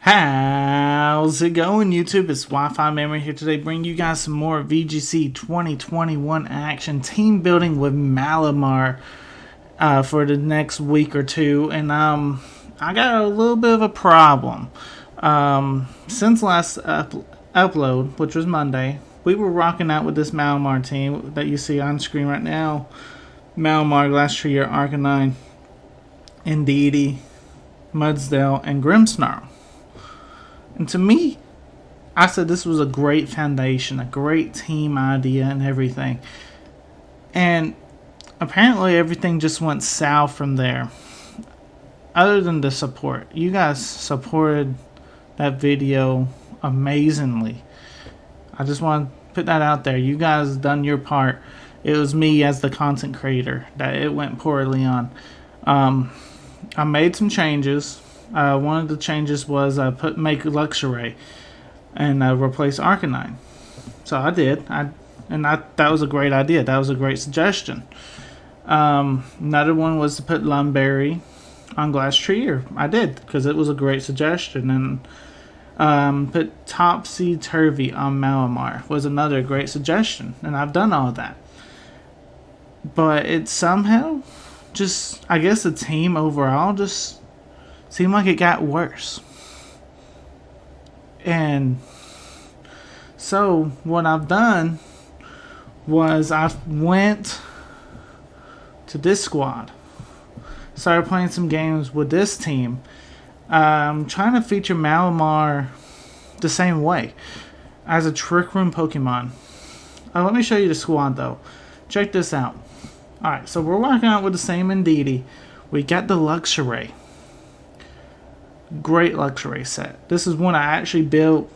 How's it going, YouTube? It's Wi-Fi Memory here today, bringing you guys some more VGC 2021 action team building with Malamar for the next week or two. And I got a little bit of a problem. Since last upload, which was Monday, we were rocking out with this Malamar team that you see on screen right now. Malamar, Glass Treer, Arcanine, Indeedee, Mudsdale, and Grimmsnarl. And to me, I said this was a great foundation, a great team idea and everything. And apparently everything just went south from there. Other than the support. You guys supported that video amazingly. I just want to put that out there. You guys done your part. It was me as the content creator that it went poorly on. I made some changes. One of the changes was make Luxray and replace Arcanine. So I did. That was a great idea. That was a great suggestion. Another one was to put Lumberry on Glass Treer. I did because it was a great suggestion. And put Topsy Turvy on Malamar was another great suggestion. And I've done all of that. But it somehow just, I guess the team overall just seemed like it got worse. And so what I've done was I went to this squad, started playing some games with this team, trying to feature Malamar the same way as a Trick Room Pokemon. Let me show you the squad though. Check this out. Alright, so we're working out with the same Indeedee. We got the Luxray. Great Luxray set. This is one I actually built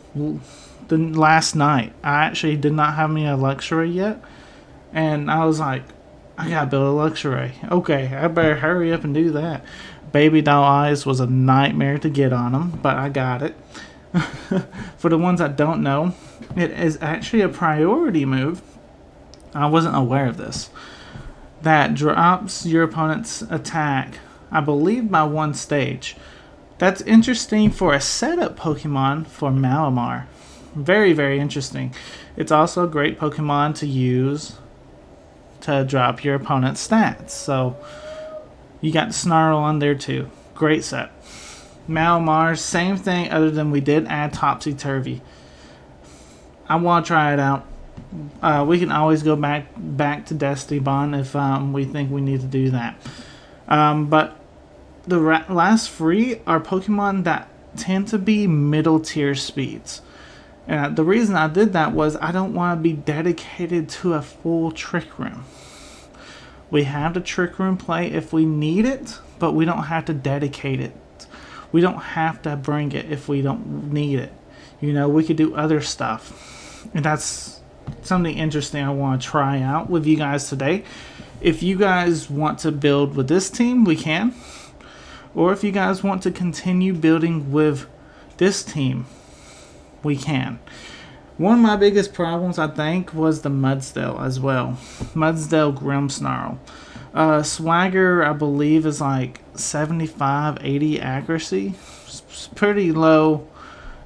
last night. I actually did not have me a Luxray yet. And I was like, I gotta build a Luxray. Okay, I better hurry up and do that. Baby doll eyes was a nightmare to get on them, but I got it. For the ones that don't know, it is actually a priority move. I wasn't aware of this. That drops your opponent's attack, I believe, by one stage. That's interesting for a setup Pokemon for Malamar. Very, very interesting. It's also a great Pokemon to use to drop your opponent's stats. So, you got Snarl on there too. Great set. Malamar, same thing, other than we did add Topsy Turvy. I want to try it out. We can always go back to Destiny Bond if we think we need to do that. But the last three are Pokemon that tend to be middle tier speeds. And the reason I did that was I don't want to be dedicated to a full Trick Room. We have the Trick Room play if we need it, but we don't have to dedicate it. We don't have to bring it if we don't need it. You know, we could do other stuff. And that's something interesting I want to try out with you guys today. If you guys want to build with this team, we can. Or if you guys want to continue building with this team, we can. One of my biggest problems, I think, was the Mudsdale as well. Mudsdale Grimmsnarl. Swagger, I believe, is like 75, 80 accuracy. It's pretty low.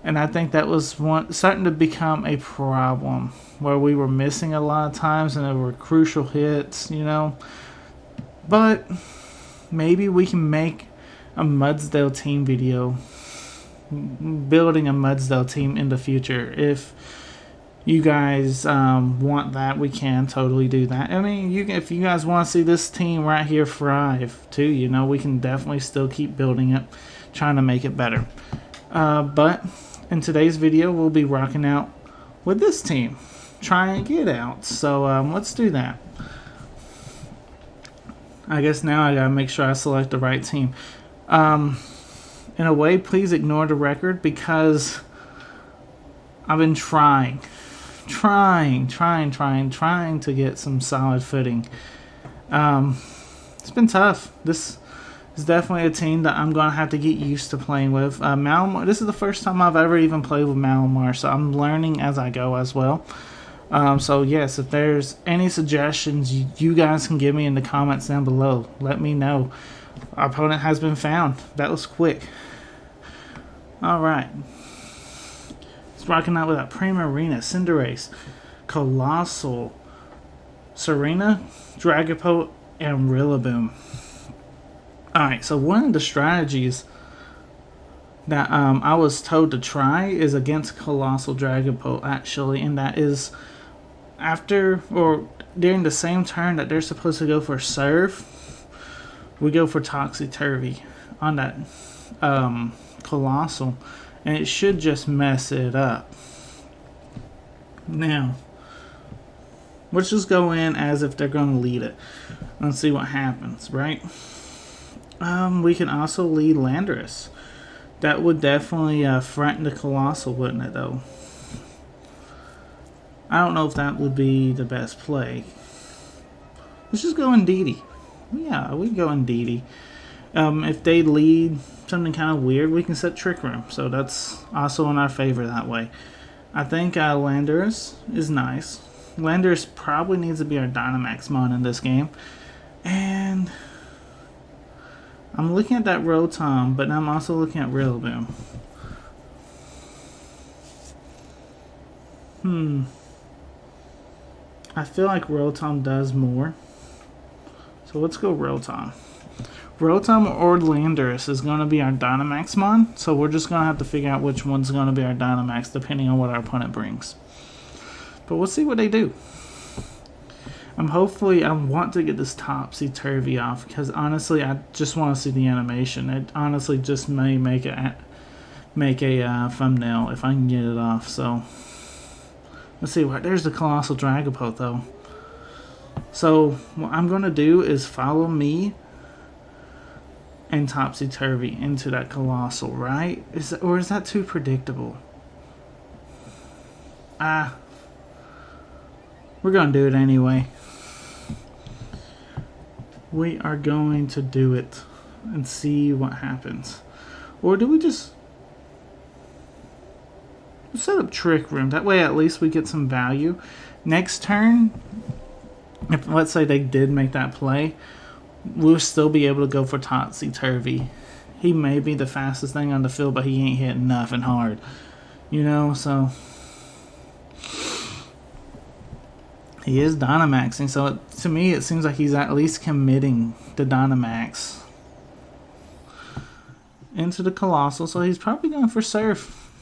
And I think that was starting to become a problem where we were missing a lot of times and there were crucial hits, you know. But maybe we can make a Mudsdale team video, building a Mudsdale team in the future. If you guys want that, we can totally do that. I mean, if you guys want to see this team right here thrive too, you know, we can definitely still keep building it, trying to make it better. But in today's video, we'll be rocking out with this team, trying to get out. So let's do that. I guess now I gotta make sure I select the right team. In a way, please ignore the record because I've been trying to get some solid footing. It's been tough. This is definitely a team that I'm going to have to get used to playing with. Malamar, this is the first time I've ever even played with Malamar, so I'm learning as I go as well. So yes, if there's any suggestions you guys can give me in the comments down below, let me know. Our opponent has been found. That was quick. Alright. It's rocking out with that Primarina, Cinderace, Colossal, Serena, Dragapult, and Rillaboom. Alright, so one of the strategies that I was told to try is against Colossal Dragapult, actually, and that is after or during the same turn that they're supposed to go for Serve, we go for Topsy-Turvy on that Colossal, and it should just mess it up. Now, let's just go in as if they're going to lead it and see what happens, right? We can also lead Landorus. That would definitely threaten the Colossal, wouldn't it, though? I don't know if that would be the best play. Let's just go Indeedee. Yeah, we go Indeedee. If they lead something kind of weird, we can set Trick Room. So that's also in our favor that way. I think Landorus is nice. Landorus probably needs to be our Dynamax mon in this game. And I'm looking at that Rotom, but I'm also looking at Rillaboom. I feel like Rotom does more. So let's go Rotom. Rotom or Landorus is going to be our Dynamax mon, so we're just going to have to figure out which one's going to be our Dynamax depending on what our opponent brings. But we'll see what they do. I want to get this Topsy-Turvy off because honestly I just want to see the animation. It honestly just may make a thumbnail if I can get it off. So let's see. There's the Colossal Dragapult though. So what I'm going to do is follow me and Topsy-Turvy into that Colossal, right? Is that too predictable? We're going to do it anyway. We are going to do it and see what happens. Or do we just set up Trick Room? That way at least we get some value. Next turn, if let's say they did make that play, we'll still be able to go for Topsy-Turvy. He may be the fastest thing on the field, but he ain't hitting nothing hard. You know, so he is Dynamaxing, so to me it seems like he's at least committing the Dynamax into the Colossal, so he's probably going for Surf.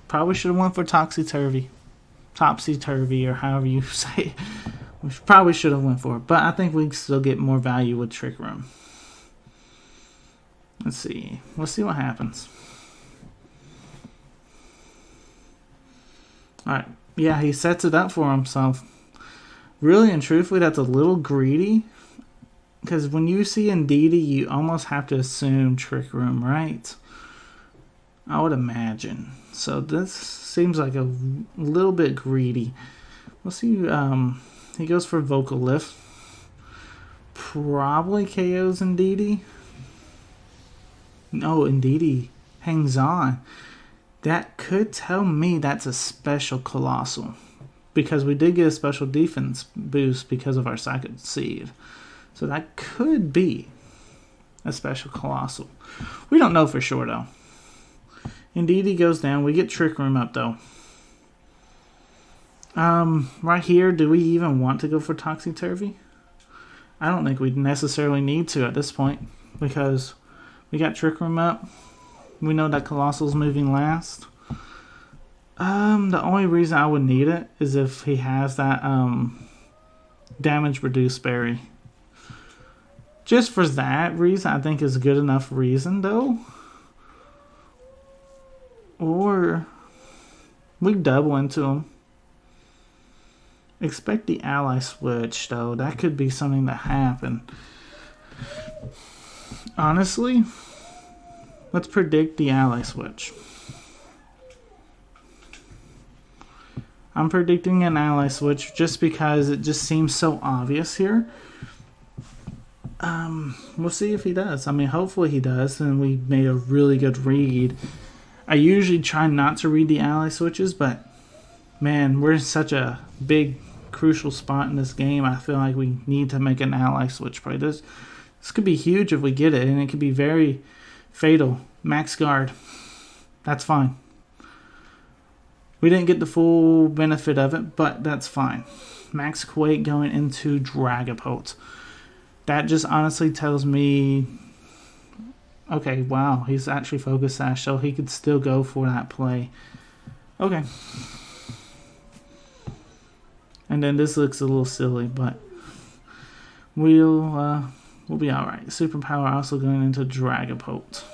Probably should have went for Topsy-Turvy, or however you say it. We probably should have went for it, but I think we still get more value with Trick Room. Let's see what happens. Alright, yeah, he sets it up for himself. Really and truthfully, that's a little greedy. Because when you see Indeedee, you almost have to assume Trick Room, right? I would imagine. So this seems like a little bit greedy. We'll see. He goes for Vocal Lift. Probably KOs Indeedee. No, Indeedee hangs on. That could tell me that's a special Colossal. Because we did get a special defense boost because of our second seed. So that could be a special Colossal. We don't know for sure though. Indeedee goes down. We get Trick Room up though. Right here, do we even want to go for Topsy-Turvy? I don't think we necessarily need to at this point. Because we got Trick Room up. We know that Colossal's moving last. The only reason I would need it is if he has that damage reduced berry. Just for that reason, I think is a good enough reason though. Or we double into him. Expect the ally switch though. That could be something that happened. Honestly, let's predict the ally switch. I'm predicting an ally switch just because it just seems so obvious here. We'll see if he does. I mean, hopefully he does, and we made a really good read. I usually try not to read the ally switches, but man, we're in such a big, crucial spot in this game. I feel like we need to make an ally switch play. This could be huge if we get it, and it could be very fatal. Max guard. That's fine. We didn't get the full benefit of it, but that's fine. Max Quake going into Dragapult. That just honestly tells me, okay, wow, he's actually Focus Sash, so he could still go for that play. Okay. And then this looks a little silly, but we'll be alright. Superpower also going into Dragapult.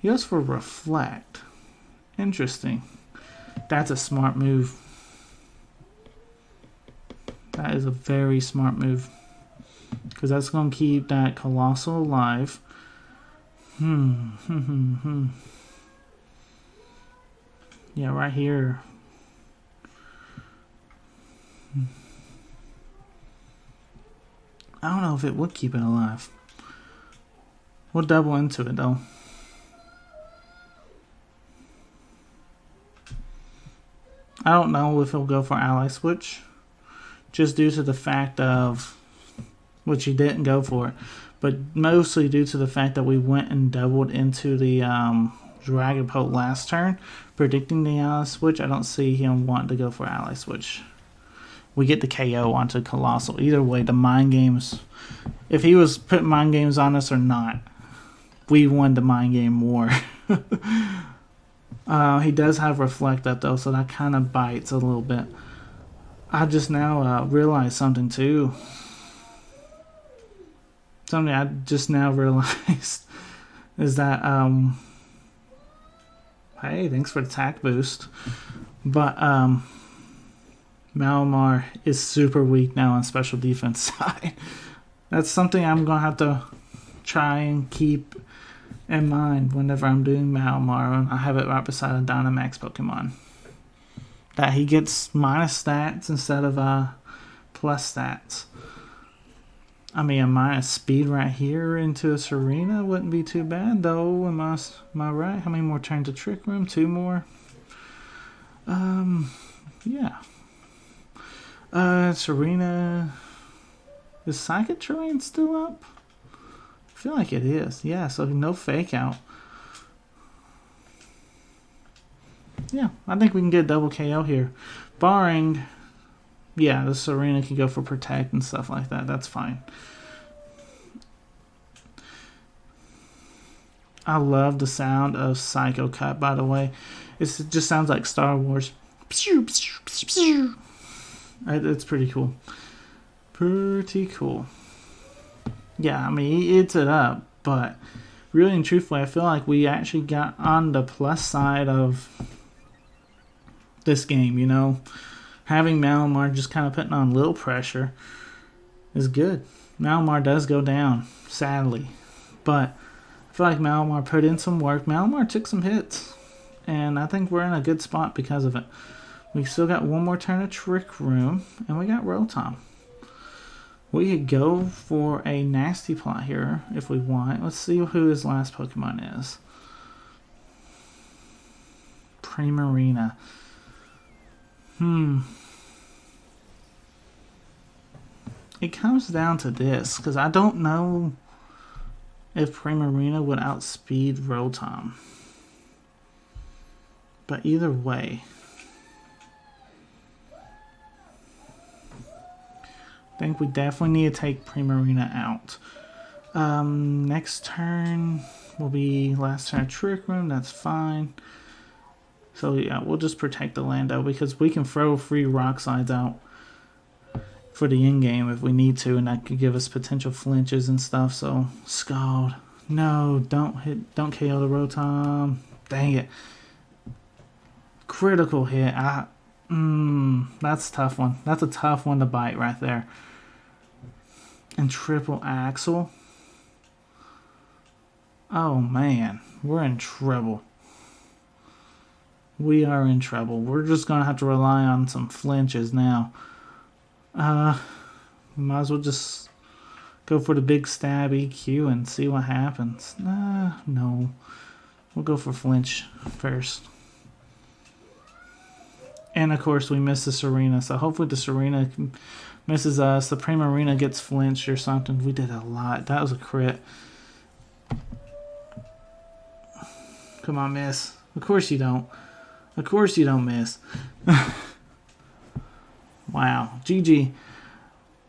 He goes for Reflect. Interesting. That's a smart move. That is a very smart move. Because that's going to keep that Colossal alive. Yeah, right here. I don't know if it would keep it alive. We'll double into it though. I don't know if he'll go for Ally Switch. Just due to the fact of, which he didn't go for it, but mostly due to the fact that we went and doubled into the Dragapult last turn, predicting the Ally Switch. I don't see him wanting to go for Ally Switch. We get the KO onto Colossal. Either way, the mind games, if he was putting mind games on us or not, we won the mind game more. He does have Reflect up though, so that kind of bites a little bit. I just now realized something too. Something I just now realized is that, hey, thanks for the attack boost. But Malamar is super weak now on special defense side. That's something I'm going to have to try and keep in mind whenever I'm doing Malamar. And I have it right beside a Dynamax Pokemon. That he gets minus stats instead of plus stats. I mean, a minus speed right here into a Serena wouldn't be too bad, though. Am I right? How many more turns to Trick Room? 2 more? Yeah. Serena... Is Psychic Terrain still up? I feel like it is. Yeah, so no Fake Out. Yeah, I think we can get double KO here. Barring... Yeah, the Serena can go for Protect and stuff like that. That's fine. I love the sound of Psycho Cut, by the way. It just sounds like Star Wars. It's pretty cool. Pretty cool. Yeah, I mean, he eats it up, but really and truthfully, I feel like we actually got on the plus side of this game, you know? Having Malamar just kind of putting on a little pressure is good. Malamar does go down, sadly. But I feel like Malamar put in some work. Malamar took some hits. And I think we're in a good spot because of it. We still got one more turn of Trick Room. And we got Rotom. We could go for a Nasty Plot here if we want. Let's see who his last Pokemon is. Primarina. It comes down to this, because I don't know if Primarina would outspeed Rotom. But either way, I think we definitely need to take Primarina out. Next turn will be last turn Trick Room, that's fine. So yeah, we'll just protect the Lando because we can throw free Rock Slides out for the in-game if we need to, and that could give us potential flinches and stuff. So Scald. No, don't KO the Rotom. Dang it. Critical hit. That's a tough one. That's a tough one to bite right there. And Triple Axle. Oh man, we're in trouble. We are in trouble. We're just going to have to rely on some flinches now. Might as well just go for the big stab EQ and see what happens. No. We'll go for flinch first. And of course we miss the Serena, so hopefully the Serena misses us. The Primarina gets flinched or something. We did a lot. That was a crit. Come on, miss. Of course you don't. Of course you don't miss. Wow. GG.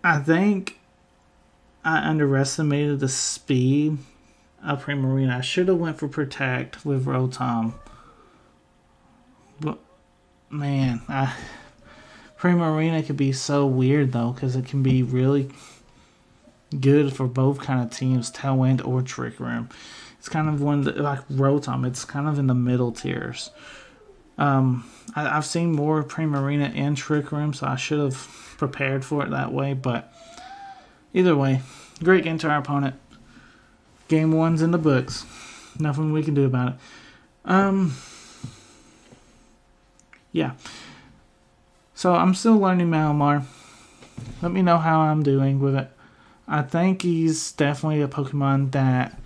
I think I underestimated the speed of Primarina. I should have went for Protect with Rotom. But, man, Primarina could be so weird, though, because it can be really good for both kind of teams, Tailwind or Trick Room. It's kind of one that, like Rotom, it's kind of in the middle tiers. I've seen more Primarina and Trick Room, so I should have prepared for it that way. But either way, great game to our opponent. Game 1's in the books. Nothing we can do about it. Yeah. So I'm still learning Malamar. Let me know how I'm doing with it. I think he's definitely a Pokemon that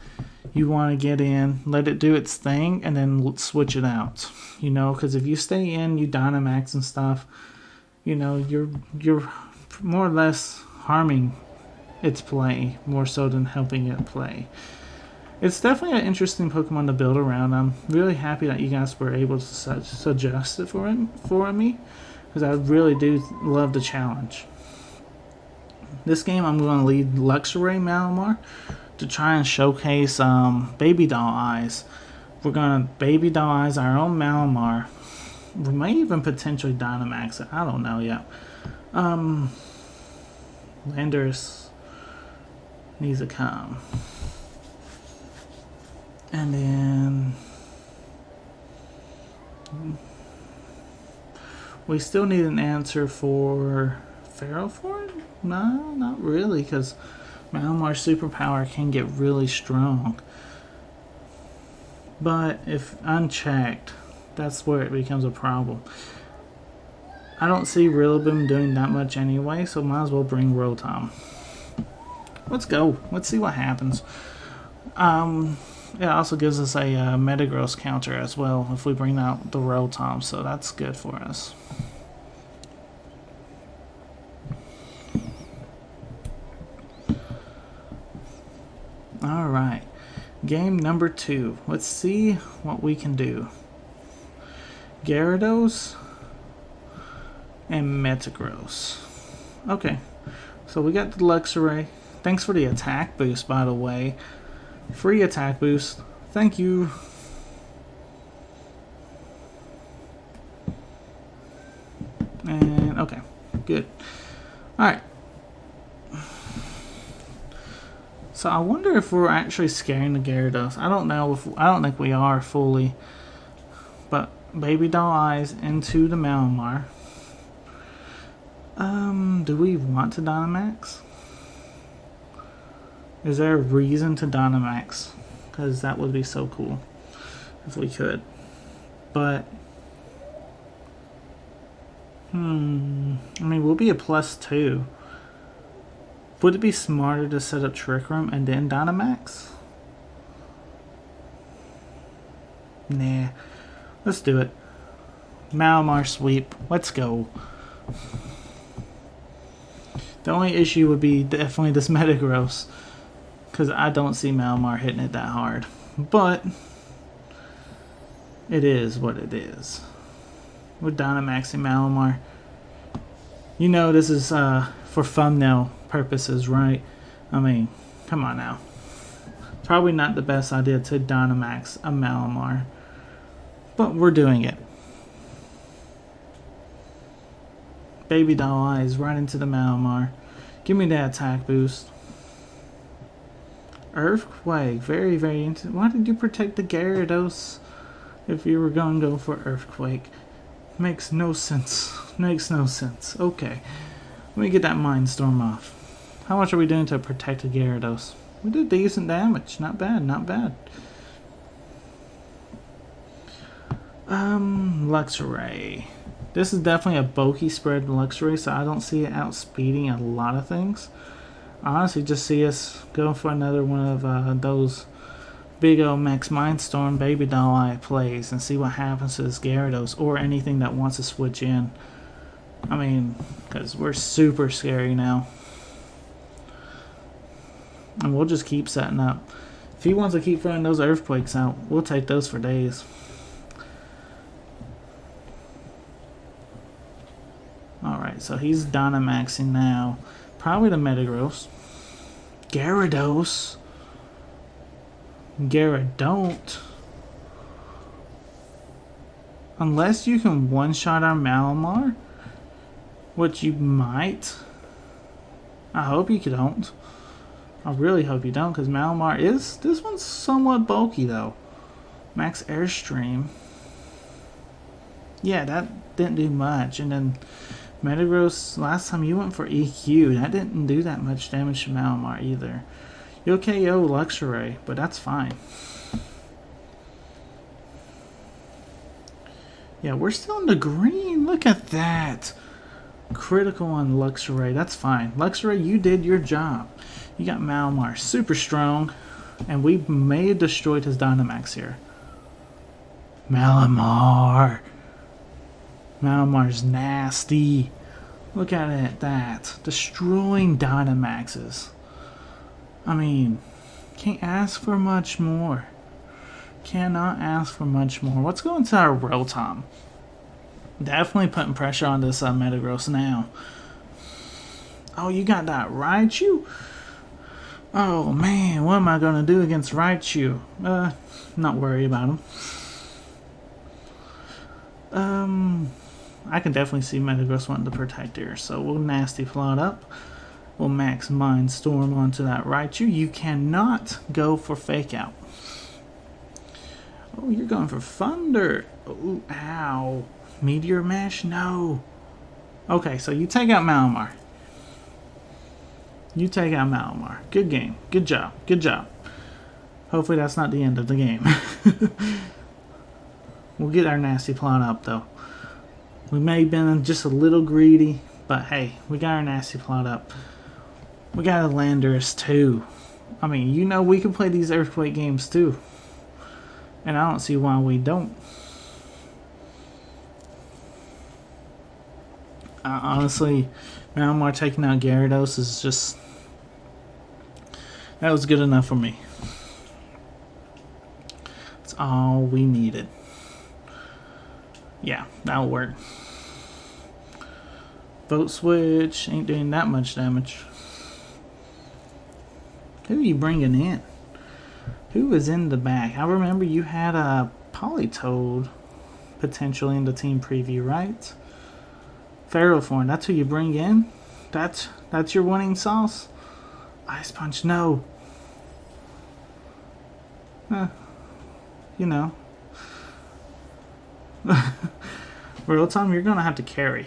you want to get in, let it do its thing, and then switch it out. You know, because if you stay in, you Dynamax and stuff, you know, you're more or less harming its play more so than helping it play. It's definitely an interesting Pokemon to build around. I'm really happy that you guys were able to suggest it for me, because I really do love the challenge. This game I'm going to lead Luxray Malamar to try and showcase Baby Doll Eyes. We're going to Baby Doll Eyes our own Malamar. We may even potentially Dynamax it. I don't know yet. Landorus needs to come. And then we still need an answer for Ferrothorn? No, not really, because Malamar's superpower can get really strong. But if unchecked, that's where it becomes a problem. I don't see Rillaboom doing that much anyway, so might as well bring Rotom. Let's go. Let's see what happens. It also gives us a Metagross counter as well if we bring out the Rotom, so that's good for us. Alright, game number 2. Let's see what we can do. Gyarados and Metagross. Okay, so we got the Luxray. Thanks for the attack boost, by the way. Free attack boost. Thank you. And, okay, good. Alright. So I wonder if we're actually scaring the Gyarados. I don't know if I don't think we are fully. But Baby Doll Eyes into the Malamar. Do we want to Dynamax? Is there a reason to Dynamax? Because that would be so cool if we could. But I mean, we'll be a +2. Would it be smarter to set up Trick Room and then Dynamax? Nah. Let's do it. Malamar sweep. Let's go. The only issue would be definitely this Metagross, because I don't see Malamar hitting it that hard. But it is what it is. We're Dynamaxing Malamar. You know this is for thumbnail purposes, right? I mean, come on now. Probably not the best idea to Dynamax a Malamar, but we're doing it. Baby Doll Eyes right into the Malamar. Give me that attack boost. Earthquake. Very, very interesting. Why did you protect the Gyarados if you were going to go for Earthquake? Makes no sense. Makes no sense. Okay. Let me get that Mind Storm off. How much are we doing to protect the Gyarados? We did decent damage. Not bad, not bad. Luxray. This is definitely a bulky spread Luxray, so I don't see it outspeeding a lot of things. I honestly just see us go for another one of those big old Max Mindstorm Baby Doll Eye plays and see what happens to this Gyarados or anything that wants to switch in. I mean, because we're super scary now. And we'll just keep setting up. If he wants to keep throwing those earthquakes out, we'll take those for days. Alright, so he's Dynamaxing now. Probably the Metagross. Gyarados. Gyarados. Unless you can one-shot our Malamar, which you might. I hope you don't. I really hope you don't, because Malamar is... This one's somewhat bulky, though. Max Airstream. Yeah, that didn't do much. And then Metagross, last time you went for EQ. That didn't do that much damage to Malamar either. You'll KO Luxray, but that's fine. Yeah, we're still in the green. Look at that. Critical on Luxray. That's fine. Luxray, you did your job. You got Malamar super strong, and we may have destroyed his Dynamax here. Malamar. Malamar's nasty. Look at it, that. Destroying Dynamaxes. I mean, can't ask for much more. Cannot ask for much more. Let's go into our Rotom. Definitely putting pressure on this Metagross now. Oh, you got that Raichu? Oh man, what am I going to do against Raichu? Not worry about him. I can definitely see Metagross wanting to protect here, so we'll Nasty Plot up. We'll Max Mind Storm onto that Raichu. You cannot go for Fake Out. Oh, you're going for Thunder. Ooh, ow. Meteor Mash? No. Okay, so you take out Malamar. You take out Malamar. Good game. Good job. Good job. Hopefully that's not the end of the game. We'll get our Nasty Plot up, though. We may have been just a little greedy, but hey, we got our Nasty Plot up. We got a Landorus, too. I mean, you know we can play these Earthquake games, too. And I don't see why we don't. Honestly, Malamar taking out Gyarados is just... That was good enough for me. That's all we needed. Yeah, that'll work. Vote Switch ain't doing that much damage. Who are you bringing in? Who is in the back? I remember you had a Politoed potentially in the team preview, right? Ferrothorn, that's who you bring in? That's your winning sauce? Ice Punch, no. You know. Real time, you're going to have to carry.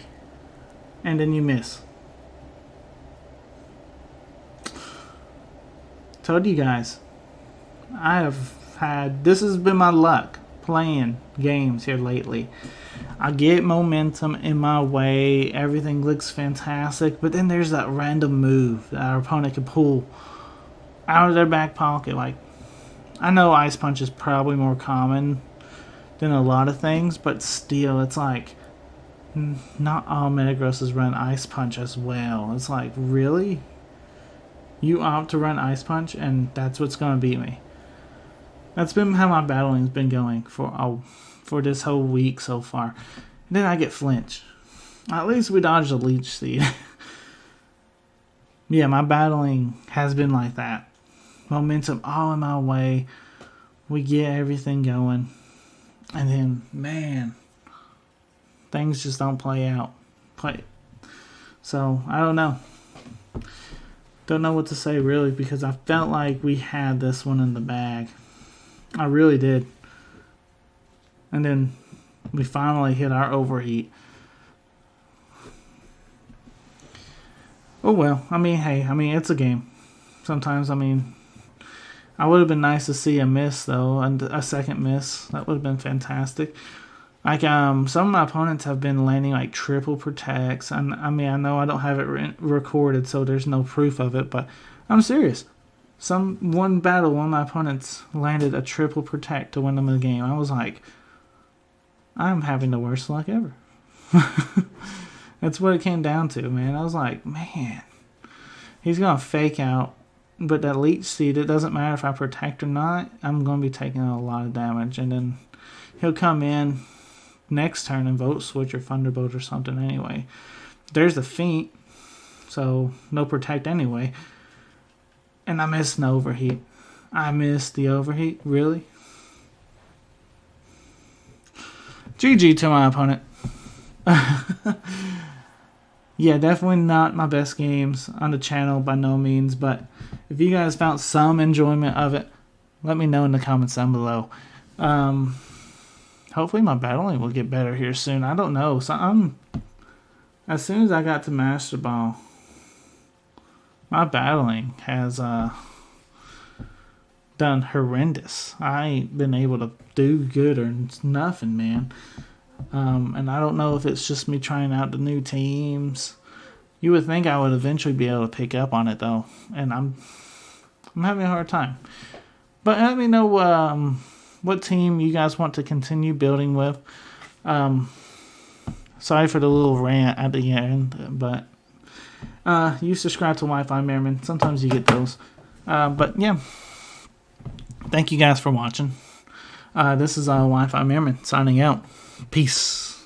And then you miss. Told you guys. This has been my luck playing games here lately. I get momentum in my way. Everything looks fantastic. But then there's that random move that our opponent can pull out of their back pocket. Like, I know Ice Punch is probably more common than a lot of things, but still, it's like not all Metagrosses run Ice Punch as well. It's like, really? You opt to run Ice Punch, and that's what's going to beat me. That's been how my battling's been going for this whole week so far. And then I get flinch. At least we dodged a Leech Seed. Yeah, my battling has been like that. Momentum all in my way. We get everything going. And then, man, things just don't play out. So, I don't know. Don't know what to say, really, because I felt like we had this one in the bag. I really did. And then we finally hit our overheat. Oh, well. I mean, hey, it's a game. Sometimes, I would have been nice to see a miss, though, and a second miss. That would have been fantastic. Like, some of my opponents have been landing, like, triple protects. And, I know I don't have it recorded, so there's no proof of it, but I'm serious. One battle, one of my opponents landed a triple protect to win them the game. I was like, I'm having the worst luck ever. That's what it came down to, man. I was like, man, he's going to fake out But that leech seed, it doesn't matter if I protect or not. I'm going to be taking a lot of damage. And then he'll come in next turn and vote switch or thunderbolt or something anyway. There's the feint, so no protect anyway. And I missed an overheat. I missed the overheat? Really? GG to my opponent. Yeah, definitely not my best games on the channel by no means, but if you guys found some enjoyment of it, let me know in the comments down below. Hopefully my battling will get better here soon. I don't know. So as soon as I got to Master Ball, my battling has done horrendous. I ain't been able to do good or nothing, man. And I don't know if it's just me trying out the new teams. You would think I would eventually be able to pick up on it though, and I'm having a hard time. But let me know what team you guys want to continue building with. Sorry for the little rant at the end, but you subscribe to Wi-Fi Merriman. Sometimes you get those. But yeah, thank you guys for watching. This is Wi-Fi Merriman signing out. Peace.